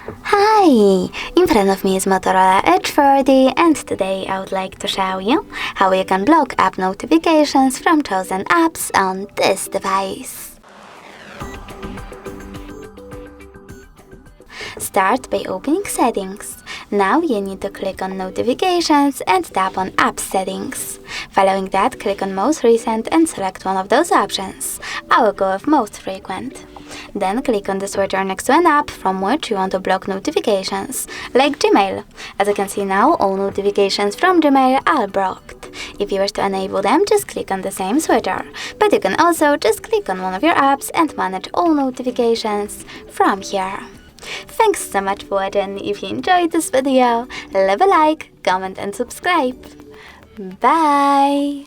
Hi! In front of me is Motorola Edge 40 and today I would like to show you how you can block app notifications from chosen apps on this device. Start by opening Settings. Now you need to click on Notifications and tap on App Settings. Following that, click on Most Recent and select one of those options. I will go with Most Frequent. Then click on the switcher next to an app from which you want to block notifications, like Gmail. As you can see now, all notifications from Gmail are blocked. If you wish to enable them, just click on the same switcher. But you can also just click on one of your apps and manage all notifications from here. Thanks so much for watching. If you enjoyed this video, leave a like, comment and subscribe. Bye!